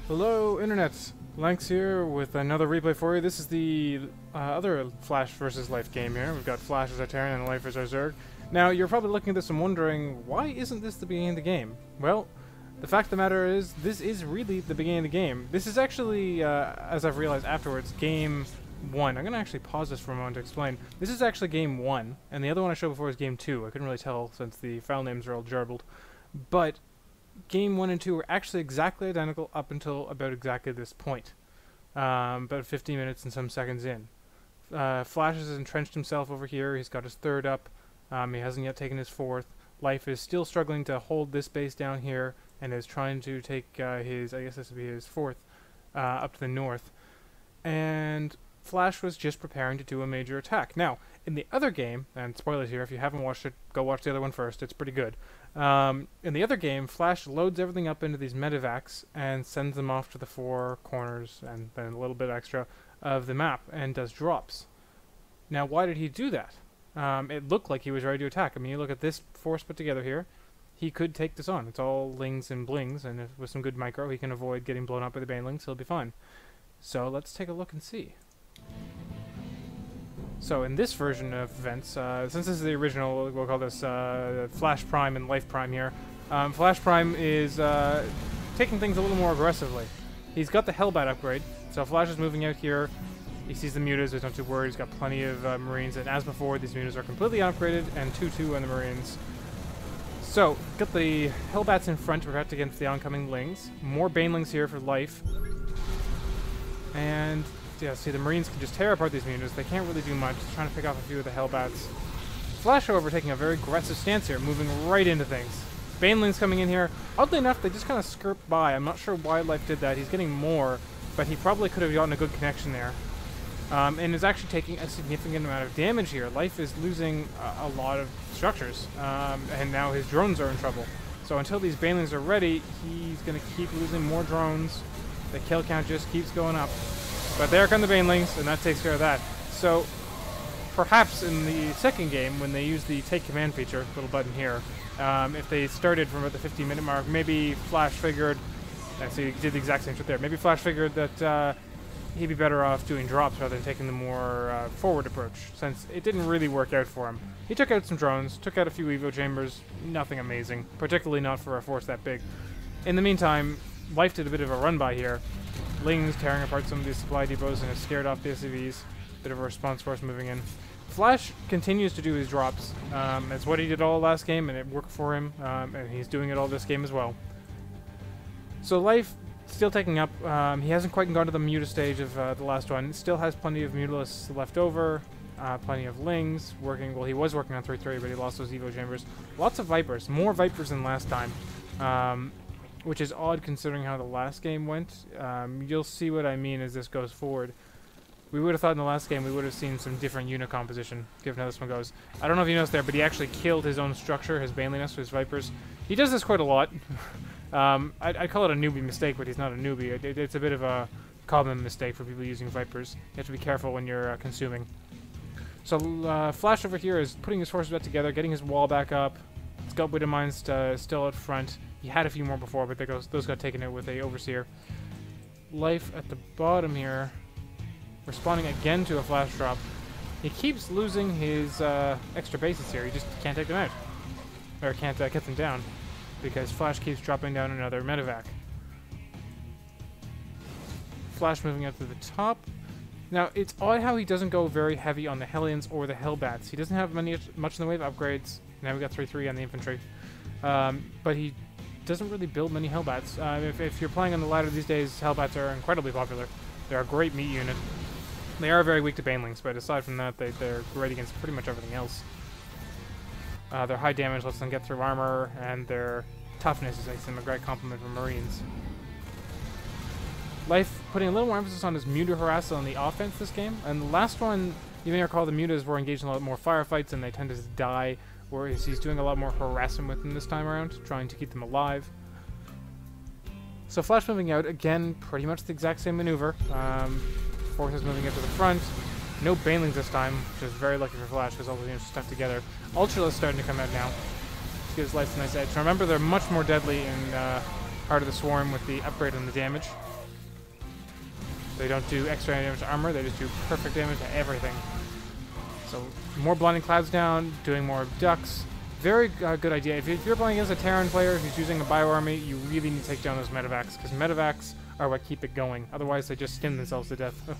Hello, internets. Lanx here with another replay for you. This is the other Flash versus Life game here. We've got Flash as our Terran and Life as our Zerg. Now, you're probably looking at this and wondering, why isn't this the beginning of the game? Well, the fact of the matter is, this is really the beginning of the game. This is actually, as I've realized afterwards, game 1. I'm going to actually pause this for a moment to explain. This is actually game 1, and the other one I showed before is game 2. I couldn't really tell since the file names are all jarbled. But game 1 and 2 are actually exactly identical up until about exactly this point. About 15 minutes and some seconds in. Flash has entrenched himself over here. He's got his third up. He hasn't yet taken his fourth. Life is still struggling to hold this base down here and is trying to take his, I guess this would be his fourth, up to the north. And Flash was just preparing to do a major attack. Now, in the other game, and spoilers here, if you haven't watched it, go watch the other one first. It's pretty good. In the other game, Flash loads everything up into these medevacs and sends them off to the four corners and then a little bit extra of the map and does drops. Now, why did he do that? It looked like he was ready to attack. I mean, you look at this force put together here. He could take this on. It's all lings and blings, and if, with some good micro, he can avoid getting blown up by the banelings. He'll be fine. So let's take a look and see. So in this version of events, since this is the original, we'll call this Flash Prime and Life Prime here. Flash Prime is taking things a little more aggressively. He's got the Hellbat upgrade, so Flash is moving out here. He sees the mutas, he's not too worried, he's got plenty of Marines, and as before, these mutas are completely upgraded, and 2-2 on the Marines. So, got the Hellbats in front to protect against the oncoming Lings. More Banelings here for Life. And yeah, see, the Marines can just tear apart these mutas. They can't really do much. Just trying to pick off a few of the Hellbats. Flash, however, taking a very aggressive stance here, moving right into things. Banelings coming in here. Oddly enough, they just kind of skirt by. I'm not sure why Life did that. He's getting more, but he probably could have gotten a good connection there. And is actually taking a significant amount of damage here. Life is losing a lot of structures, and now his drones are in trouble. So until these Banelings are ready, he's going to keep losing more drones. The kill count just keeps going up. But there come the Banelings, and that takes care of that. So, perhaps in the second game, when they use the Take Command feature, little button here, if they started from about the 15-minute mark, maybe Flash figured, see, he did the exact same shit there, maybe Flash figured that he'd be better off doing drops rather than taking the more forward approach, since it didn't really work out for him. He took out some drones, took out a few Evo chambers, nothing amazing, particularly not for a force that big. In the meantime, Life did a bit of a run-by here. Lings tearing apart some of these supply depots and has scared off the SCVs. Bit of a response force moving in. Flash continues to do his drops. It's what he did all last game, and it worked for him, and he's doing it all this game as well. So Life still taking up. He hasn't quite gone to the muta stage of the last one. Still has plenty of mutalists left over. Plenty of Lings working. Well, he was working on 3-3, but he lost those Evo chambers. Lots of Vipers. More Vipers than last time. Which is odd considering how the last game went. You'll see what I mean as this goes forward. We would have thought in the last game we would have seen some different unit composition, given how this one goes. I don't know if you noticed there, but he actually killed his own structure, his Baneling nest with his Vipers. He does this quite a lot. I'd call it a newbie mistake, but he's not a newbie. It's a bit of a common mistake for people using Vipers. You have to be careful when you're consuming. So Flash over here is putting his forces back together, getting his wall back up. Scout Widow Mines still out front. He had a few more before, but those got taken out with a Overseer. Life at the bottom here, responding again to a flash drop. He keeps losing his extra bases here. He just can't take them out. Or can't get them down, because Flash keeps dropping down another medevac. Flash moving up to the top. Now, it's odd how he doesn't go very heavy on the Hellions or the Hellbats. He doesn't have much in the way of upgrades. Now we got 3-3 on the infantry. But he doesn't really build many Hellbats. If you're playing on the ladder these days, Hellbats are incredibly popular. They're a great meat unit. They are very weak to Banelings, but aside from that, they're great against pretty much everything else. Their high damage lets them get through armor, and their toughness makes them a great complement for Marines. Life putting a little more emphasis on his muta harassal on the offense this game. And the last one, you may recall the mutas were engaged in a lot more firefights, and they tend to die. Whereas he's doing a lot more harassment with them this time around, trying to keep them alive. So Flash moving out, again, pretty much the exact same maneuver. Forces moving up to the front. No Banelings this time, which is very lucky for Flash because all the units are stuck together. Ultralisk starting to come out now. Gives Life a nice edge. Remember, they're much more deadly in Heart of the Swarm with the upgrade on the damage. They don't do extra damage to armor, they just do perfect damage to everything. So more Blinding Clouds down, doing more ducks. Very good idea. If you're playing against a Terran player who's using a bio army, you really need to take down those medevacs, because medevacs are what keep it going. Otherwise, they just stim themselves to death.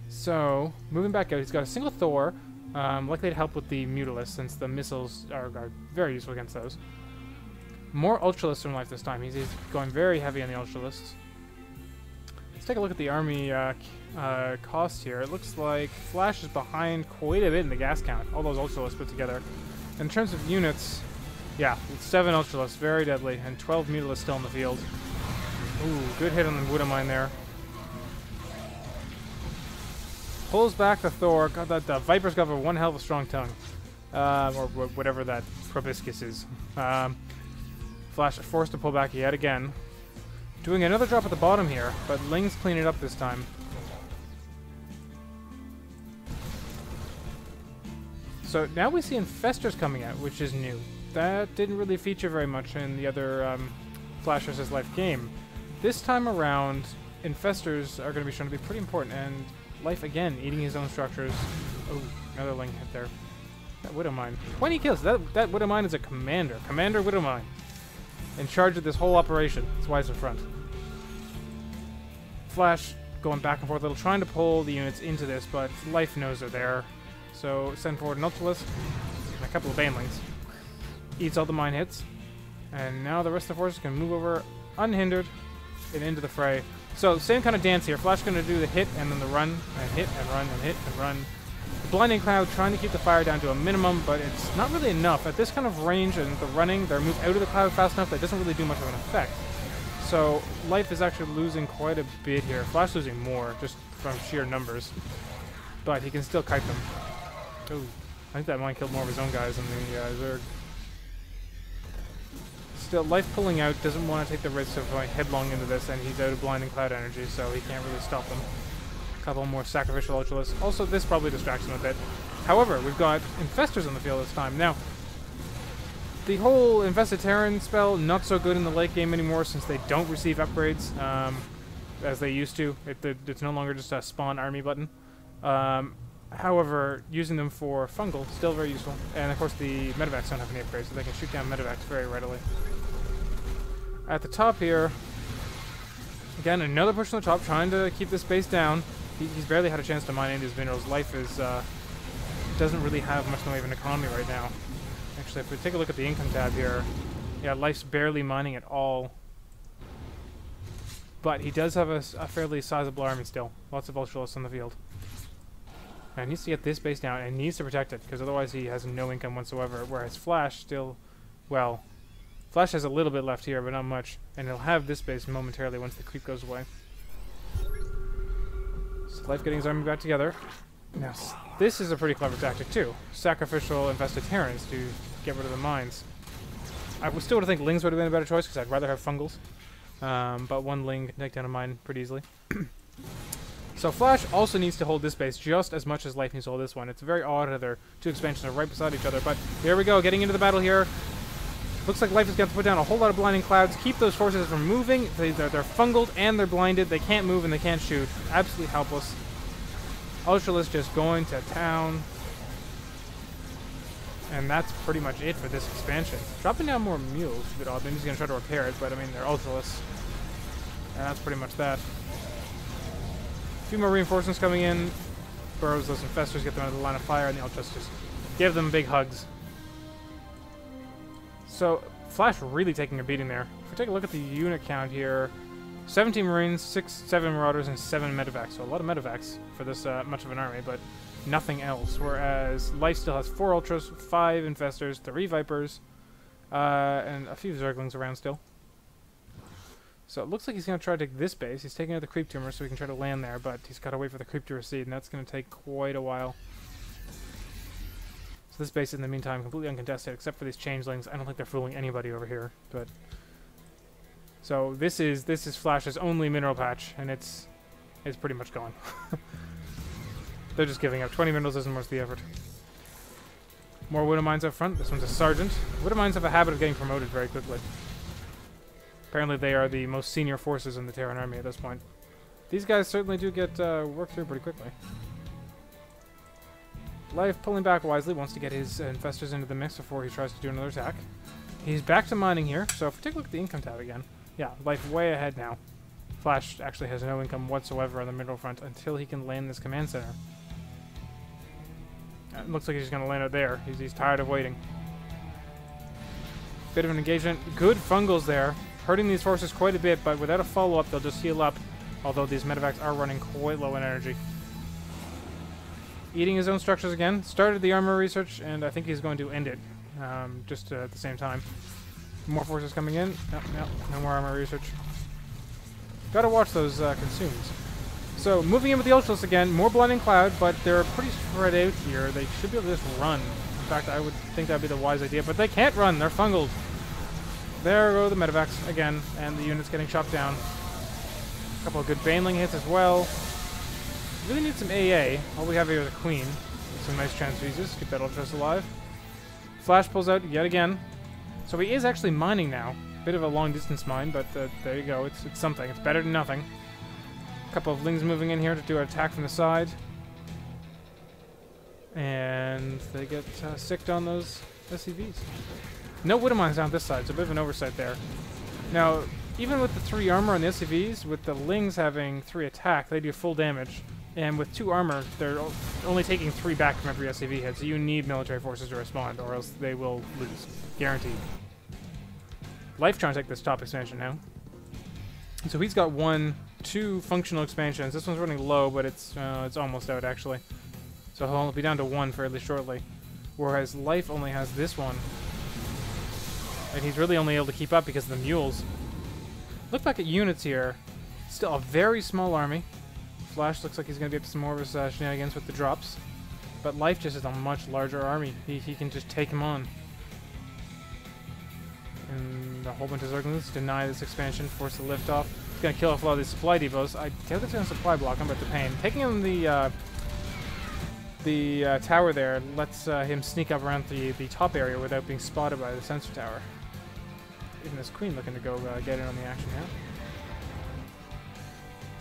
So, moving back out, he's got a single Thor, likely to help with the Mutalisk, since the missiles are very useful against those. More Ultralisks from life this time. He's going very heavy on the Ultralisks. Let's take a look at the army cost here. It looks like Flash is behind quite a bit in the gas count. All those Ultralisks put together. In terms of units, yeah, 7 Ultralisks, very deadly, and 12 Mutalisks still in the field. Ooh, good hit on the Buddha Mine there. Pulls back the Thor. God, the Viper's got one hell of a strong tongue. Or whatever that proboscis is. Flash forced to pull back yet again. Doing another drop at the bottom here, but Ling's clean it up this time. So now we see Infestors coming out, which is new. That didn't really feature very much in the other Flash vs. Life game. This time around, Infestors are going to be shown to be pretty important, and Life again, eating his own structures. Oh, another Ling hit there. That Widowmine. 20 kills. That Widowmine is a commander. Commander Widowmine. In charge of this whole operation. That's why he's in front. Flash going back and forth a little, trying to pull the units into this, but Life knows they're there. So send forward an Ultralisk and a couple of Banelings. Eats all the mine hits. And now the rest of the forces can move over unhindered and into the fray. So same kind of dance here. Flash going to do the hit and then the run and hit and run and hit and run. The Blinding Cloud trying to keep the fire down to a minimum, but it's not really enough. At this kind of range and the running, they're moved out of the cloud fast enough that it doesn't really do much of an effect. So Life is actually losing quite a bit here. Flash losing more, just from sheer numbers. But he can still kite them. Ooh, I think that mine killed more of his own guys than the Zerg. Still, Life pulling out, doesn't want to take the risk of going headlong into this, and he's out of Blinding Cloud energy, so he can't really stop them. A couple more sacrificial Ultralisks. Also, this probably distracts him a bit. However, we've got Infestors on the field this time. Now, the whole Infested Terran spell, not so good in the late game anymore since they don't receive upgrades as they used to. It's no longer just a spawn army button. However, using them for fungal, still very useful. And of course the medevacs don't have any upgrades, so they can shoot down medevacs very readily. At the top here, again, another push on the top, trying to keep this base down. He's barely had a chance to mine any of his minerals. Life is doesn't really have much in the way of an economy right now. Actually, if we take a look at the income tab here, yeah, Life's barely mining at all. But he does have a fairly sizable army still. Lots of Ultralisks on the field. And he needs to get this base down and needs to protect it, because otherwise he has no income whatsoever. Whereas Flash still, well, Flash has a little bit left here, but not much. And he'll have this base momentarily once the creep goes away. So Life getting his army back together. Now, this is a pretty clever tactic too. Sacrificial Infested Terrans to get rid of the mines. I still would think Lings would have been a better choice, because I'd rather have fungals. But one Ling can take down a mine pretty easily. So Flash also needs to hold this base just as much as Life needs to hold this one. It's very odd how their two expansions are right beside each other, but here we go, getting into the battle here. Looks like Life is going to put down a whole lot of Blinding Clouds, keep those forces from moving. They're fungled and they're blinded. They can't move and they can't shoot. Absolutely helpless. Ultralisk just going to town. And that's pretty much it for this expansion. Dropping down more mules, a bit odd. Maybe he's going to try to repair it, but I mean, they're Ultralisks. And that's pretty much that. A few more reinforcements coming in. Burrows those Infestors, get them out of the line of fire, and the Ultras just give them big hugs. So, Flash really taking a beating there. If we take a look at the unit count here, 17 Marines, 7 Marauders, and 7 Medevacs. So a lot of Medevacs for this much of an army, but nothing else. Whereas Life still has 4 Ultras, 5 Infestors, 3 Vipers, and a few Zerglings around still. So it looks like he's going to try to take this base. He's taking out the Creep Tumor so he can try to land there, but he's got to wait for the Creep to recede, and that's going to take quite a while. So this base, in the meantime, completely uncontested, except for these Changelings. I don't think they're fooling anybody over here, but... So this is Flash's only mineral patch, and it's pretty much gone. They're just giving up. 20 minerals isn't worth the effort. More Widow Mines up front. This one's a Sergeant. Widow Mines have a habit of getting promoted very quickly. Apparently they are the most senior forces in the Terran army at this point. These guys certainly do get worked through pretty quickly. Life, pulling back wisely, wants to get his infestors into the mix before he tries to do another attack. He's back to mining here, so if we take a look at the income tab again, yeah, Life way ahead now. Flash actually has no income whatsoever on the middle front until he can land this command center. It looks like he's going to land it there. He's tired of waiting. Bit of an engagement. Good fungals there. Hurting these forces quite a bit, but without a follow-up, they'll just heal up. Although these medevacs are running quite low in energy. Eating his own structures again. Started the armor research, and I think he's going to end it. Just at the same time. More forces coming in. No more armor research. Gotta watch those consumes. So, moving in with the Ultras again. More Blinding Cloud, but they're pretty spread out here. They should be able to just run. In fact, I would think that would be the wise idea, but they can't run. They're fungled. There go the medevacs again, and the units getting chopped down. A couple of good Baneling hits as well. Really need some AA. All we have here is a Queen. Some nice transfuses. Keep that Ultras alive. Flash pulls out yet again. So he is actually mining now. Bit of a long distance mine, but there you go. It's something. It's better than nothing. A couple of Lings moving in here to do an attack from the side. And they get sicked on those SCVs. No Widow Mines down this side, so a bit of an oversight there. Now, even with the 3 armor on the SCVs, with the Lings having 3 attack, they do full damage. And with 2 armor, they're only taking 3 back from every SCV hit, so you need military forces to respond, or else they will lose. Guaranteed. Life trying to take this top expansion now. So he's got 2 functional expansions. This one's running low, but it's almost out, actually. So he'll be down to 1 fairly shortly. Whereas Life only has this one. And he's really only able to keep up because of the mules. Look back at units here. Still a very small army. Flash looks like he's going to be up to some more of his shenanigans with the drops. But Life just is a much larger army. He can just take him on. And a whole bunch of Zerglings deny this expansion, force the lift off. He's going to kill off a lot of these supply depots. I doubt it's going to supply block him, but the pain. Taking him the tower there lets him sneak up around the top area without being spotted by the sensor tower. Even this Queen looking to go get in on the action now.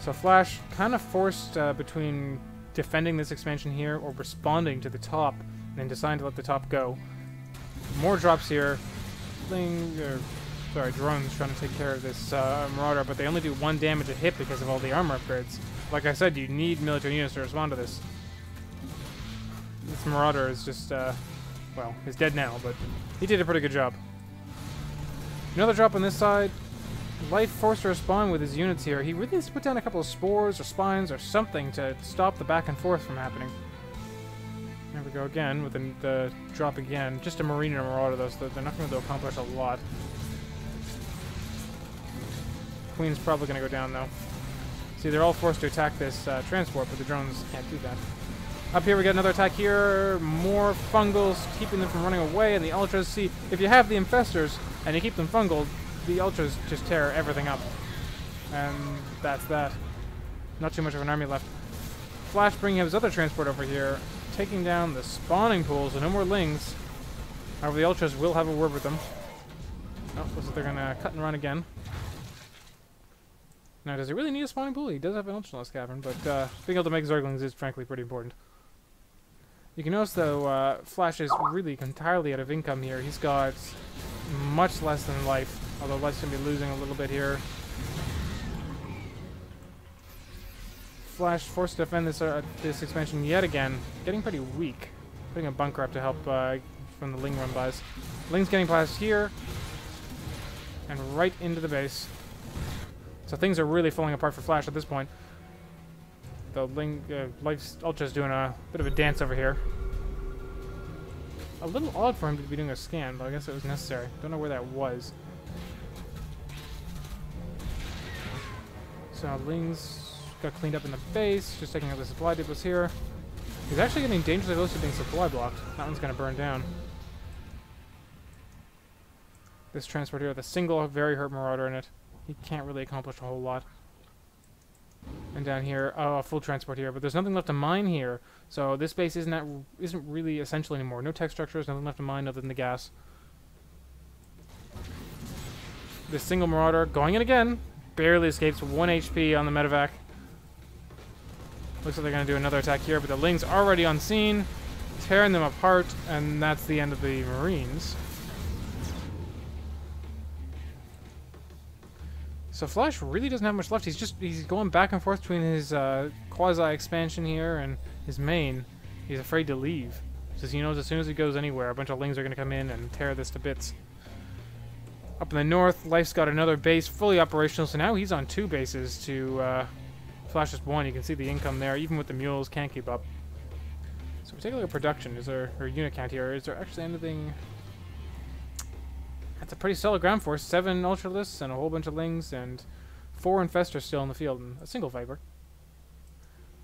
So Flash kind of forced between defending this expansion here or responding to the top and then deciding to let the top go. More drops here. Drones trying to take care of this Marauder, but they only do 1 damage a hit because of all the armor upgrades. Like I said, you need military units to respond to this. This Marauder is just, well, he's dead now, but he did a pretty good job. Another drop on this side. Life forced to respond with his units here. He really needs to put down a couple of spores or spines or something to stop the back and forth from happening. There we go again with the drop again. Just a Marine and a Marauder though, so they're not going to accomplish a lot. Queen's probably going to go down though. See, they're all forced to attack this transport, but the drones can't do that. Up here we get another attack here. More fungals, keeping them from running away, and the Ultras. See, if you have the infestors and you keep them fungal, the Ultras just tear everything up. And that's that. Not too much of an army left. Flash bringing his other transport over here, taking down the spawning pools, so no more Lings. However, the Ultras will have a word with them. Oh, looks like they're going to cut and run again. Now, does he really need a spawning pool? He does have an Ultralisk Cavern, but being able to make Zerglings is frankly pretty important. You can notice, though, Flash is really entirely out of income here. He's got much less than Life, although Life's going to be losing a little bit here. Flash forced to defend this expansion yet again, getting pretty weak. Putting a bunker up to help from the Ling run-bys. Ling's getting past here, and right into the base. So things are really falling apart for Flash at this point. The Life's Ultra's doing a bit of a dance over here. A little odd for him to be doing a scan, but I guess it was necessary. Don't know where that was. So Ling's got cleaned up in the base, just taking out the supply depots here. He's actually getting dangerously close to being supply blocked. That one's going to burn down. This transport here with a single very hurt Marauder in it. He can't really accomplish a whole lot. And down here, oh, a full transport here, but there's nothing left to mine here. So this base isn't really essential anymore. No tech structures, nothing left to mine other than the gas. This single Marauder going in again. Barely escapes 1 HP on the medevac. Looks like they're going to do another attack here, but the Ling's already on scene, tearing them apart, and that's the end of the Marines. So Flash really doesn't have much left. He's going back and forth between his quasi-expansion here and his main. He's afraid to leave. Because he knows as soon as he goes anywhere, a bunch of Lings are going to come in and tear this to bits. Up in the north, Life's got another base fully operational, so now he's on 2 bases to Flash just 1. You can see the income there, even with the mules, can't keep up. So we take a look at production. Is there, or unit count here? Is there actually anything? That's a pretty solid ground force. 7 Ultralisks and a whole bunch of Lings, and 4 Infestors still in the field, and a single Viper.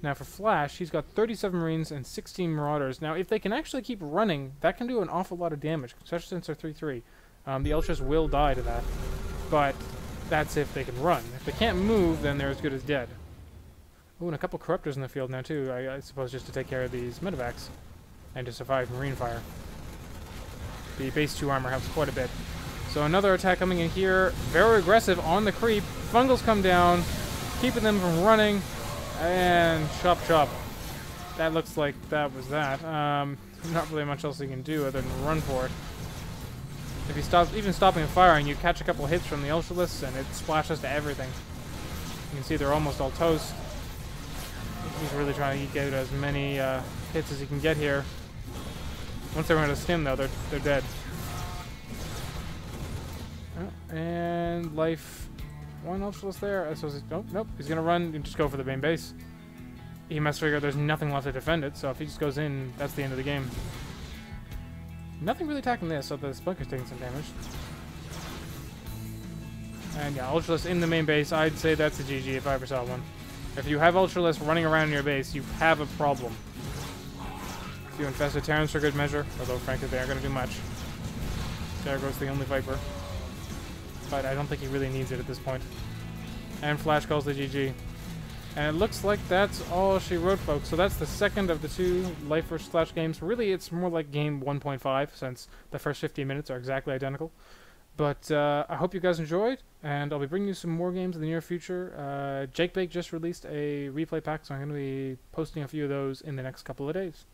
Now for Flash, he's got 37 Marines and 16 Marauders. Now if they can actually keep running, that can do an awful lot of damage, especially since they're 3-3. The Ultras will die to that, but that's if they can run. If they can't move, then they're as good as dead. Oh, and a couple Corruptors in the field now too, I suppose, just to take care of these medevacs and to survive Marine fire. The base 2 armor helps quite a bit. So another attack coming in here, very aggressive on the creep. Fungals come down, keeping them from running, and chop chop. That looks like that was that. Not really much else he can do other than run for it. If he stops, even stopping firing, you catch a couple hits from the Ultralisks and it splashes to everything. You can see they're almost all toast. He's really trying to get as many hits as he can get here. Once they run out of stim, though, they're dead. Oh, and Life, 1 Ultralisk there. I suppose nope. He's gonna run and just go for the main base. He must figure there's nothing left to defend it, so if he just goes in, that's the end of the game. Nothing really attacking this, so the bunker's taking some damage. And yeah, Ultralisk in the main base, I'd say that's a GG if I ever saw one. If you have Ultralisk running around in your base, you have a problem. If you infest the Terrans for good measure, although frankly they aren't going to do much. There goes the only Viper. But I don't think he really needs it at this point. And Flash calls the GG. And it looks like that's all she wrote, folks. So that's the second of the 2 Life vs. Flash games. Really, it's more like game 1.5, since the first 15 minutes are exactly identical. But I hope you guys enjoyed, and I'll be bringing you some more games in the near future. Jake Bake just released a replay pack, so I'm going to be posting a few of those in the next couple of days.